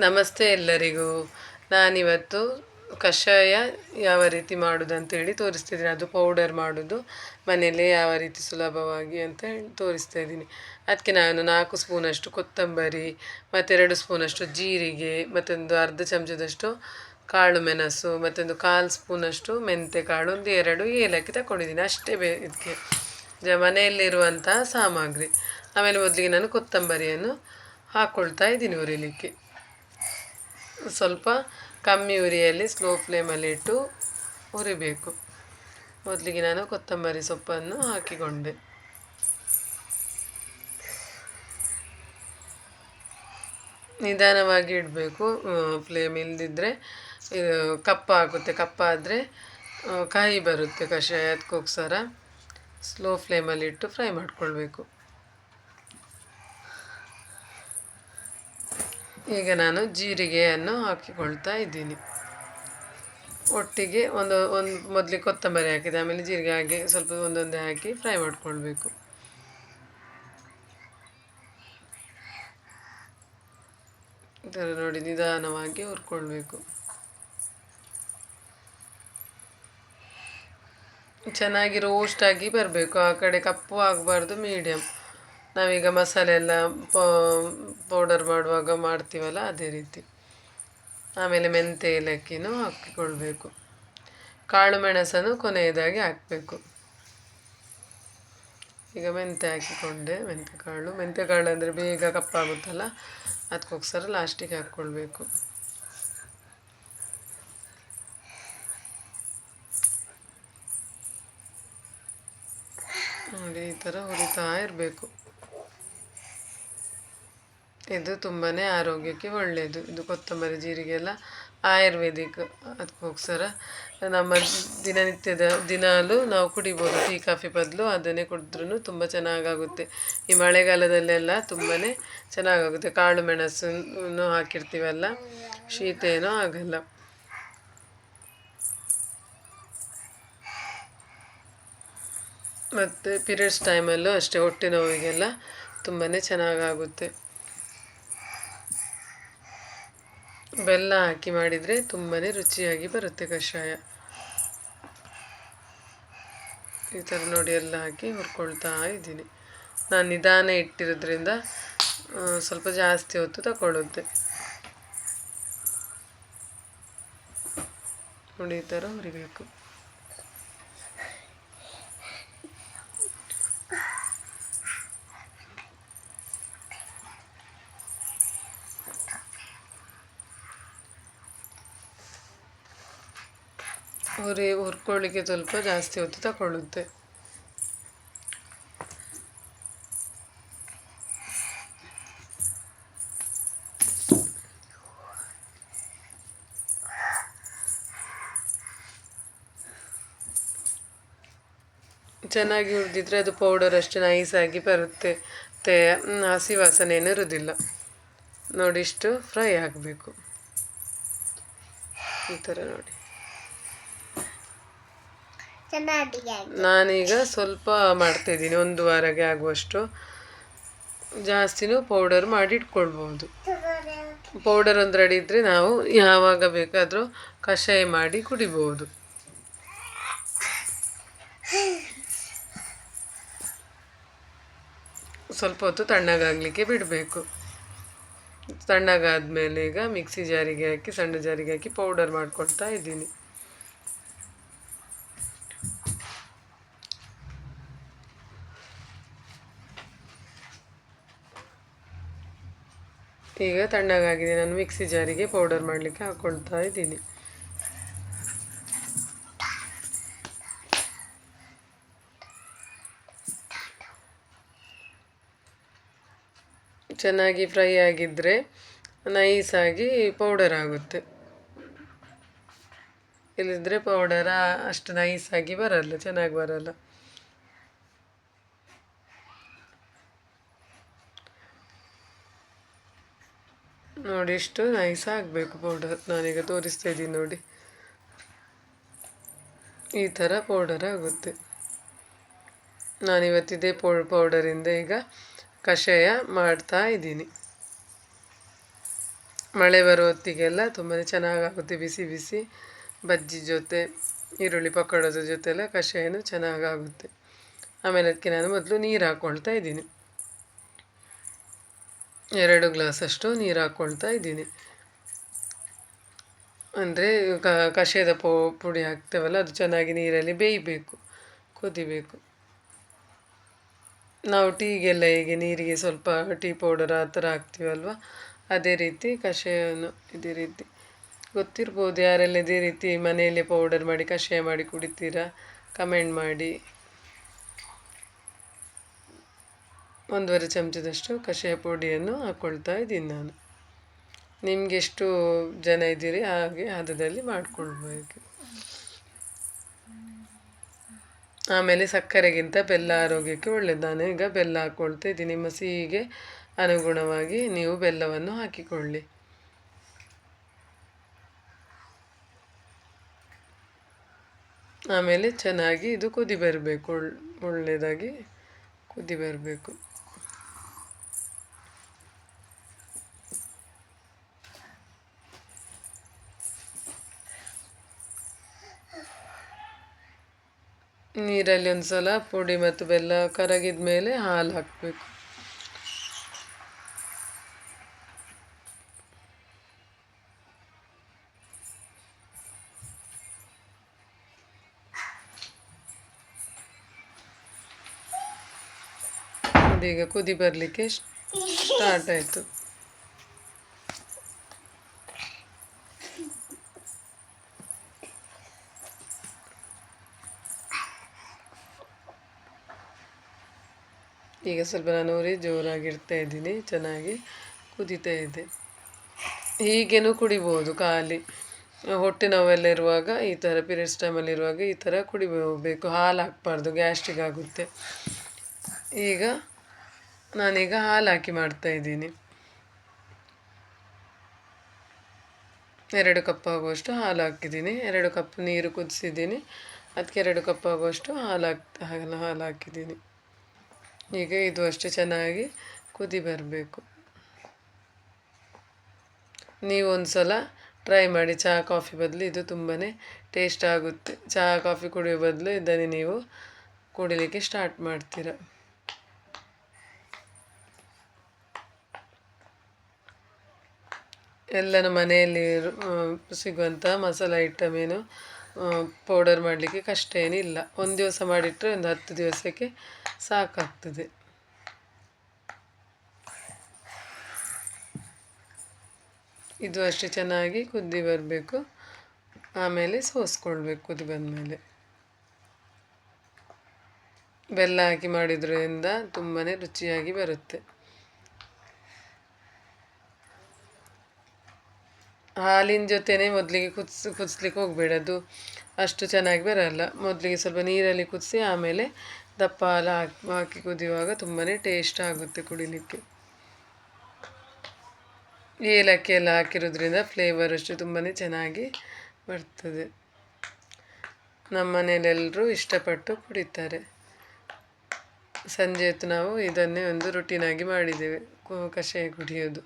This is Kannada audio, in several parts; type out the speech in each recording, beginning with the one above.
ನಮಸ್ತೆ ಎಲ್ಲರಿಗೂ. ನಾನಿವತ್ತು ಕಷಾಯ ಯಾವ ರೀತಿ ಮಾಡೋದು ಅಂತೇಳಿ ತೋರಿಸ್ತಿದ್ದೀನಿ. ಅದು ಪೌಡರ್ ಮಾಡೋದು ಮನೆಯಲ್ಲೇ ಯಾವ ರೀತಿ ಸುಲಭವಾಗಿ ಅಂತ ಹೇಳಿ ತೋರಿಸ್ತಾ ಇದ್ದೀನಿ. ಅದಕ್ಕೆ ನಾನು 4 ಸ್ಪೂನಷ್ಟು ಕೊತ್ತಂಬರಿ ಮತ್ತು 2 ಸ್ಪೂನಷ್ಟು ಜೀರಿಗೆ ಮತ್ತೊಂದು ಅರ್ಧ ಚಮಚದಷ್ಟು ಕಾಳು ಮೆಣಸು ಮತ್ತೊಂದು 1/4 ಸ್ಪೂನಷ್ಟು ಮೆಂತ್ಯ ಕಾಳು, ಒಂದು 2 ಏಲಕ್ಕಿ ತಗೊಂಡಿದ್ದೀನಿ. ಅಷ್ಟೇ ಇದಕ್ಕೆ ಮನೆಯಲ್ಲಿರುವಂಥ ಸಾಮಗ್ರಿ. ಆಮೇಲೆ ಮೊದಲಿಗೆ ನಾನು ಕೊತ್ತಂಬರಿಯನ್ನು ಹಾಕ್ಕೊಳ್ತಾ ಇದ್ದೀನಿ ಹುರಿಲಿಕ್ಕೆ. ಸ್ವಲ್ಪ ಕಮ್ಮಿ ಉರಿಯಲ್ಲಿ ಸ್ಲೋ ಫ್ಲೇಮಲ್ಲಿ ಇಟ್ಟು ಹುರಿಬೇಕು. ಮೊದಲಿಗೆ ನಾನು ಕೊತ್ತಂಬರಿ ಸೊಪ್ಪನ್ನು ಹಾಕಿಕೊಂಡೆ. ನಿಧಾನವಾಗಿ ಇಡಬೇಕು, ಫ್ಲೇಮ್ ಇಲ್ಲದಿದ್ದರೆ ಇದು ಕಪ್ಪಾಗುತ್ತೆ. ಕಪ್ಪಾದರೆ ಕಹಿ ಬರುತ್ತೆ ಕಷಾಯ. ಅದಕ್ಕೋಸ್ಕರ ಸ್ಲೋ ಫ್ಲೇಮಲ್ಲಿ ಇಟ್ಟು ಫ್ರೈ ಮಾಡಿಕೊಳ್ಬೇಕು. ಈಗ ನಾನು ಜೀರಿಗೆಯನ್ನು ಹಾಕಿಕೊಳ್ತಾ ಇದ್ದೀನಿ. ಒಟ್ಟಿಗೆ ಒಂದು ಮೊದಲಿಗೆ ಕೊತ್ತಂಬರಿ ಹಾಕಿದೆ, ಆಮೇಲೆ ಜೀರಿಗೆ ಹಾಕಿ ಸ್ವಲ್ಪ ಒಂದೊಂದೇ ಹಾಕಿ ಫ್ರೈ ಮಾಡಿಕೊಳ್ಬೇಕು. ಈ ಥರ ನೋಡಿ ನಿಧಾನವಾಗಿ ಹುರ್ಕೊಳ್ಬೇಕು. ಚೆನ್ನಾಗಿ ರೋಸ್ಟ್ ಆಗಿ ಬರಬೇಕು. ಆ ಕಡೆ ಕಪ್ಪು ಆಗಬಾರ್ದು, ಮೀಡಿಯಮ್. ನಾವೀಗ ಮಸಾಲೆ ಎಲ್ಲ ಪೌಡರ್ ಮಾಡುವಾಗ ಮಾಡ್ತೀವಲ್ಲ ಅದೇ ರೀತಿ. ಆಮೇಲೆ ಮೆಂತ್ಯ ಏಲಕ್ಕಿನೂ ಹಾಕಿಕೊಳ್ಬೇಕು. ಕಾಳು ಮೆಣಸನ್ನು ಕೊನೆಯದಾಗಿ ಹಾಕಬೇಕು. ಈಗ ಮೆಂತ್ಯ ಹಾಕಿಕೊಂಡೆ. ಮೆಂತ್ಯ ಕಾಳು ಅಂದರೆ ಬೇಗ ಕಪ್ಪಾಗುತ್ತಲ್ಲ, ಅದಕ್ಕೋಸ್ಕರ ಲಾಸ್ಟಿಗೆ ಹಾಕ್ಕೊಳ್ಬೇಕು. ನೋಡಿ ಈ ಥರ ಹುರಿತಾ ಇರಬೇಕು. ಇದು ತುಂಬಾ ಆರೋಗ್ಯಕ್ಕೆ ಒಳ್ಳೆಯದು. ಇದು ಕೊತ್ತಂಬರಿ ಜೀರಿಗೆ ಎಲ್ಲ ಆಯುರ್ವೇದಿಕ್. ಅದಕ್ಕೋಸ್ಕರ ನಮ್ಮ ದಿನಾಲೂ ನಾವು ಕುಡಿಬೋದು. ಟೀ ಕಾಫಿ ಬದಲು ಅದನ್ನೇ ಕುಡಿದ್ರೂ ತುಂಬ ಚೆನ್ನಾಗಾಗುತ್ತೆ. ಈ ಮಳೆಗಾಲದಲ್ಲೆಲ್ಲ ತುಂಬಾ ಚೆನ್ನಾಗಾಗುತ್ತೆ. ಕಾಳು ಮೆಣಸನ್ನು ಹಾಕಿರ್ತೀವಲ್ಲ, ಶೀತ ಏನೂ ಆಗಲ್ಲ. ಮತ್ತು ಪೀರಿಯಡ್ಸ್ ಟೈಮಲ್ಲೂ ಅಷ್ಟೇ, ಹೊಟ್ಟೆ ನೋವಿಗೆಲ್ಲ ತುಂಬಾ ಚೆನ್ನಾಗಾಗುತ್ತೆ. ಬೆಲ್ಲ ಹಾಕಿ ಮಾಡಿದರೆ ತುಂಬಾ ರುಚಿಯಾಗಿ ಬರುತ್ತೆ ಕಷಾಯ. ಈ ಥರ ನೋಡಿ ಎಲ್ಲ ಹಾಕಿ ಹುರ್ಕೊಳ್ತಾ ಇದ್ದೀನಿ. ನಾನು ನಿಧಾನ ಇಟ್ಟಿರೋದ್ರಿಂದ ಸ್ವಲ್ಪ ಜಾಸ್ತಿ ಹೊತ್ತು ತಗೊಳ್ಳುತ್ತೆ. ನೋಡಿ ಈ ಥರ ಹುರಿಬೇಕು. ಹುರ್ಕೊಳ್ಳಿಕ್ಕೆ ಸ್ವಲ್ಪ ಜಾಸ್ತಿ ಹೊತ್ತು ತಗೊಳ್ಳುತ್ತೆ. ಚೆನ್ನಾಗಿ ಹುರಿದಿದ್ರೆ ಅದು ಪೌಡರ್ ಅಷ್ಟು ನೈಸಾಗಿ ಬರುತ್ತೆ, ಮತ್ತು ಹಸಿ ವಾಸನೆ ಏನು ಇರೋದಿಲ್ಲ. ನೋಡಿ ಇಷ್ಟು ಫ್ರೈ ಆಗಬೇಕು. ಈ ಥರ ನೋಡಿ. ನಾನೀಗ ಸ್ವಲ್ಪ ಮಾಡ್ತಾಯಿದ್ದೀನಿ, 1 ವಾರಕ್ಕೆ ಆಗುವಷ್ಟು. ಜಾಸ್ತಿನೂ ಪೌಡರ್ ಮಾಡಿ ಇಟ್ಕೊಳ್ಬೋದು. ಪೌಡರ್ ಒಂದು ರೆಡಿ ಇದ್ದರೆ ನಾವು ಯಾವಾಗ ಬೇಕಾದರೂ ಕಷಾಯ ಮಾಡಿ ಕುಡಿಬೋದು. ಸ್ವಲ್ಪ ಹೊತ್ತು ತಣ್ಣಗಾಗಲಿಕ್ಕೆ ಬಿಡಬೇಕು. ತಣ್ಣಗಾದ್ಮೇಲೆ ಈಗ ಮಿಕ್ಸಿ ಜಾರಿಗೆ ಹಾಕಿ, ಸಣ್ಣ ಜಾರಿಗೆ ಹಾಕಿ ಪೌಡರ್ ಮಾಡ್ಕೊಳ್ತಾ ಇದ್ದೀನಿ. ಈಗ ತಣ್ಣಗಾಗಿದೆ, ನಾನು ಮಿಕ್ಸಿ ಜಾರಿಗೆ ಪೌಡರ್ ಮಾಡಲಿಕ್ಕೆ ಹಾಕ್ಕೊಳ್ತಾ ಇದ್ದೀನಿ. ಚೆನ್ನಾಗಿ ಫ್ರೈ ಆಗಿದ್ದರೆ ನೈಸಾಗಿ ಪೌಡರ್ ಆಗುತ್ತೆ. ಇಲ್ಲದಿದ್ದರೆ ಪೌಡರ್ ಅಷ್ಟು ನೈಸಾಗಿ ಬರಲ್ಲ, ಚೆನ್ನಾಗಿ ಬರಲ್ಲ. ನೋಡಿ ಇಷ್ಟು ನೈಸ್ ಆಗಬೇಕು ಪೌಡರ್. ನಾನೀಗ ತೋರಿಸ್ತಾ ಇದ್ದೀನಿ ನೋಡಿ, ಈ ಥರ ಪೌಡರ್ ಆಗುತ್ತೆ. ನಾನಿವತ್ತಿದೆ ಪೌಡರಿಂದ ಈಗ ಕಷಾಯ ಮಾಡ್ತಾ ಇದ್ದೀನಿ. ಮಳೆ ಬರೋ ಹೊತ್ತಿಗೆಲ್ಲ ತುಂಬಾ ಚೆನ್ನಾಗಾಗುತ್ತೆ. ಬಿಸಿ ಬಿಸಿ ಬಜ್ಜಿ ಜೊತೆ ಈರುಳ್ಳಿ ಪಕೋಡದ ಜೊತೆ ಎಲ್ಲ ಕಷಾಯನೂ ಚೆನ್ನಾಗಾಗುತ್ತೆ. ಆಮೇಲೆ ಅದಕ್ಕೆ ನಾನು ಮೊದಲು ನೀರು ಹಾಕ್ಕೊಳ್ತಾ ಇದ್ದೀನಿ. 2 ಗ್ಲಾಸಷ್ಟು ನೀರು ಹಾಕ್ಕೊಳ್ತಾ ಇದ್ದೀನಿ. ಅಂದರೆ ಕಷಾಯದ ಪುಡಿ ಹಾಕ್ತೇವಲ್ಲ, ಅದು ಚೆನ್ನಾಗಿ ನೀರಲ್ಲಿ ಬೇಯಬೇಕು, ಕುದಿಬೇಕು. ನಾವು ಟೀಗೆಲ್ಲ ಹೇಗೆ ನೀರಿಗೆ ಸ್ವಲ್ಪ ಟೀ ಪೌಡರ್ ಆ ಥರ ಹಾಕ್ತೀವಲ್ವ, ಅದೇ ರೀತಿ ಕಷಾಯವನ್ನು ಇದೇ ರೀತಿ. ಗೊತ್ತಿರ್ಬೋದು ಯಾರೆಲ್ಲ ಇದೇ ರೀತಿ ಮನೆಯಲ್ಲೇ ಪೌಡರ್ ಮಾಡಿ ಕಷಾಯ ಮಾಡಿ ಕುಡಿತೀರಾ, ಕಮೆಂಟ್ ಮಾಡಿ. 1.5 ಚಮಚದಷ್ಟು ಕಷಾಯ ಪುಡಿಯನ್ನು ಹಾಕ್ಕೊಳ್ತಾ ಇದ್ದೀನಿ ನಾನು. ನಿಮ್ಗೆ ಎಷ್ಟು ಜನ ಇದ್ದೀರಿ ಹಾಗೆ ಹದದಲ್ಲಿ ಮಾಡಿಕೊಳ್ಬೇಕು. ಆಮೇಲೆ ಸಕ್ಕರೆಗಿಂತ ಬೆಲ್ಲ ಆರೋಗ್ಯಕ್ಕೆ ಒಳ್ಳೆಯದು. ನಾನು ಈಗ ಬೆಲ್ಲ ಹಾಕ್ಕೊಳ್ತಾ ಇದ್ದೀನಿ. ನಿಮ್ಮ ಸಿಹಿಗೆ ಅನುಗುಣವಾಗಿ ನೀವು ಬೆಲ್ಲವನ್ನು ಹಾಕಿಕೊಳ್ಳಿ. ಆಮೇಲೆ ಚೆನ್ನಾಗಿ ಇದು ಕುದಿ ಬರಬೇಕು, ಒಳ್ಳೆಯದಾಗಿ ಕುದಿ ಬರಬೇಕು. ನೀರಲ್ಲಿ ಒಂದು ಸಲ ಪುಡಿ ಮತ್ತು ಬೆಲ್ಲ ಕರಗಿದ ಮೇಲೆ ಹಾಲು ಹಾಕಬೇಕು. ಈಗ ಕುದಿ ಬರಲಿಕ್ಕೆ ಸ್ಟಾರ್ಟ್ ಆಯಿತು. ಈಗ ಸ್ವಲ್ಪ ನಾನು ಉರಿ ಜೋರಾಗಿಡ್ತಾ ಇದ್ದೀನಿ. ಚೆನ್ನಾಗಿ ಕುದೀತಾ ಇದೆ. ಹೀಗೇನೂ ಕುಡಿಬೋದು. ಖಾಲಿ ಹೊಟ್ಟೆ ನೋವೆಲ್ಲ ಇರುವಾಗ ಈ ಥರ, ಪೀರಿಯಡ್ಸ್ ಟೈಮಲ್ಲಿರುವಾಗ ಈ ಥರ ಕುಡಿಬೇಕು. ಹಾಲು ಹಾಕಬಾರ್ದು, ಗ್ಯಾಸ್ಟ್ರಿಕ್ ಆಗುತ್ತೆ. ನಾನೀಗ ಹಾಲು ಹಾಕಿ ಮಾಡ್ತಾಯಿದ್ದೀನಿ. 2 ಕಪ್ ಆಗುವಷ್ಟು ಹಾಲು ಹಾಕಿದ್ದೀನಿ. 2 ಕಪ್ ನೀರು ಕುದಿಸಿದ್ದೀನಿ, ಅದಕ್ಕೆ 2 ಕಪ್ ಆಗುವಷ್ಟು ಹಾಲು ಹಾಕಿದ್ದೀನಿ. ಈಗ ಇದು ಅಷ್ಟು ಚೆನ್ನಾಗಿ ಕುದಿ ಬರಬೇಕು. ನೀವು ಒಂದು ಸಲ ಟ್ರೈ ಮಾಡಿ. ಚಹಾ ಕಾಫಿ ಬದಲು ಇದು ತುಂಬಾ ಟೇಸ್ಟ್ ಆಗುತ್ತೆ. ಚಹಾ ಕಾಫಿ ಕುಡಿಯೋ ಬದಲು ಇದನ್ನೇ ನೀವು ಕುಡಿಲಿಕ್ಕೆ ಸ್ಟಾರ್ಟ್ ಮಾಡ್ತೀರ. ಎಲ್ಲನೂ ಮನೆಯಲ್ಲಿ ಸಿಗುವಂಥ ಮಸಾಲೆ ಐಟಮ್ ಏನು ಪೌಡರ್ ಮಾಡಲಿಕ್ಕೆ ಕಷ್ಟ ಏನಿಲ್ಲ. ಒಂದು ದಿವಸ ಮಾಡಿಟ್ಟರೆ ಒಂದು 10 ದಿವಸಕ್ಕೆ ಸಾಕಾಗ್ತದೆ. ಇದು ಅಷ್ಟೇ ಚೆನ್ನಾಗಿ ಕುದಿ ಬರಬೇಕು. ಆಮೇಲೆ ಸೋಸ್ಕೊಳ್ಬೇಕು. ಕುದಿ ಬಂದಮೇಲೆ ಬೆಲ್ಲ ಹಾಕಿ ಮಾಡಿದ್ರಿಂದ ತುಂಬಾ ರುಚಿಯಾಗಿ ಬರುತ್ತೆ. ಹಾಲಿನ ಜೊತೆನೇ ಮೊದಲಿಗೆ ಕುದಿಸ್ಲಿಕ್ಕೆ ಹೋಗಬೇಡ, ಅದು ಅಷ್ಟು ಚೆನ್ನಾಗಿ ಬರಲ್ಲ. ಮೊದಲಿಗೆ ಸ್ವಲ್ಪ ನೀರಲ್ಲಿ ಕುದಿಸಿ ಆಮೇಲೆ ದಪ್ಪ ಹಾಲು ಹಾಕಿ ಕುದಿಯುವಾಗ ತುಂಬಾ ಟೇಸ್ಟ್ ಆಗುತ್ತೆ ಕುಡಿಲಿಕ್ಕೆ. ಏಲಕ್ಕಿ ಎಲ್ಲ ಹಾಕಿರೋದ್ರಿಂದ ಫ್ಲೇವರ್ ಅಷ್ಟು ತುಂಬಾ ಚೆನ್ನಾಗಿ ಬರ್ತದೆ. ನಮ್ಮ ಮನೆಯಲ್ಲೆಲ್ಲರೂ ಇಷ್ಟಪಟ್ಟು ಕುಡಿತಾರೆ. ಸಂಜೆ ಹೊತ್ತು ನಾವು ಇದನ್ನೇ ಒಂದು ರುಟೀನಾಗಿ ಮಾಡಿದ್ದೇವೆ, ಕಷಾಯ ಕುಡಿಯೋದು.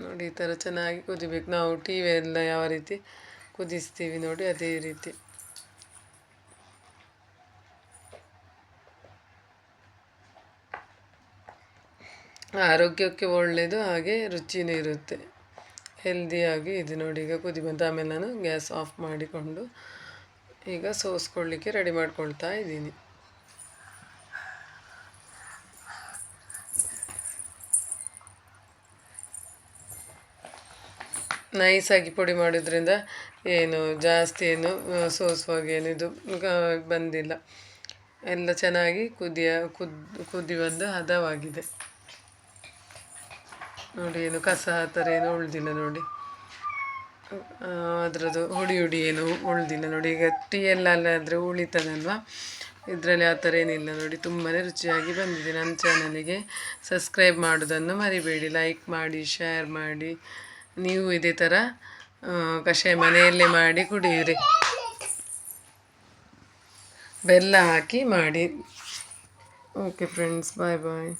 ನೋಡಿ, ಈ ಥರ ಚೆನ್ನಾಗಿ ಕುದಿಬೇಕು. ನಾವು ಎಲ್ಲ ಯಾವ ರೀತಿ ಕುದಿಸ್ತೀವಿ ನೋಡಿ, ಅದೇ ರೀತಿ. ಆರೋಗ್ಯಕ್ಕೆ ಒಳ್ಳೆಯದು, ಹಾಗೆ ರುಚಿನೂ ಇರುತ್ತೆ, ಹೆಲ್ದಿಯಾಗಿ ಇದು ನೋಡಿ. ಈಗ ಕುದಿ ಬಂತು. ಆಮೇಲೆ ನಾನು ಗ್ಯಾಸ್ ಆಫ್ ಮಾಡಿಕೊಂಡು ಈಗ ಸೋಸ್ಕೊಳ್ಳಿಕ್ಕೆ ರೆಡಿ ಮಾಡ್ಕೊಳ್ತಾ ಇದ್ದೀನಿ. ನೈಸಾಗಿ ಪುಡಿ ಮಾಡೋದ್ರಿಂದ ಏನು ಜಾಸ್ತಿ ಏನು ಸೋಸುವಾಗ ಏನು ಇದು ಬಂದಿಲ್ಲ. ಎಲ್ಲ ಚೆನ್ನಾಗಿ ಕುದಿ ಬಂದು ಹದವಾಗಿದೆ ನೋಡಿ. ಏನು ಕಸ ಆ ಥರ ಏನು ಉಳಿದಿಲ್ಲ ನೋಡಿ, ಅದರದ್ದು ಹುಡಿ ಏನು ಉಳಿದಿಲ್ಲ ನೋಡಿ. ಈಗ ಟೀಯಲ್ಲಾದರೆ ಉಳಿತದಲ್ವ, ಇದರಲ್ಲಿ ಆ ಥರ ಏನಿಲ್ಲ ನೋಡಿ. ತುಂಬಾ ರುಚಿಯಾಗಿ ಬಂದಿದೆ. ನನ್ನ ಚಾನಲಿಗೆ ಸಬ್ಸ್ಕ್ರೈಬ್ ಮಾಡೋದನ್ನು ಮರಿಬೇಡಿ. ಲೈಕ್ ಮಾಡಿ, ಶೇರ್ ಮಾಡಿ. ನೀವು ಇದೇ ಥರ ಕಷಾಯ ಮನೆಯಲ್ಲೇ ಮಾಡಿ ಕುಡಿಯಿರಿ, ಬೆಲ್ಲ ಹಾಕಿ ಮಾಡಿ. ಓಕೆ ಫ್ರೆಂಡ್ಸ್, ಬಾಯ್ ಬಾಯ್.